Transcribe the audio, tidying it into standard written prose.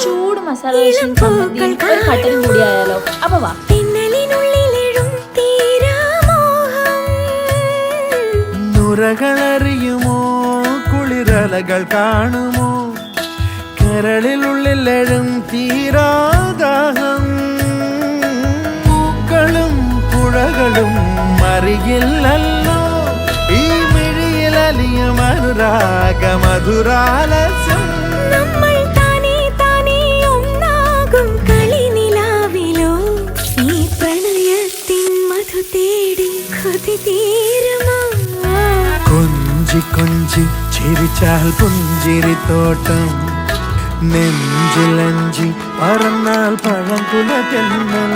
ചൂട് മസാല ഒരു കട്ടനും കൂടി ആയാലോ? അപ്പൊ വാ. നുരകളറിയുമോ, കുളിരലകൾ കാണുമോ, കരളിലുള്ളിലെഴും തീരാദാഹം. പൂക്കളും പുഴകളും മറിയില്ലല്ലോ, ഈ മിഴിയിലലിയും അനുരാഗ മധുരാലസ്യം. കൊഞ്ചി കൊഞ്ചി ചിരിച്ചാൽ പുഞ്ചിരിത്തോട്ടം, നെഞ്ചിലഞ്ചി പറന്നാൽ പഴംകുല തെന്നൽ.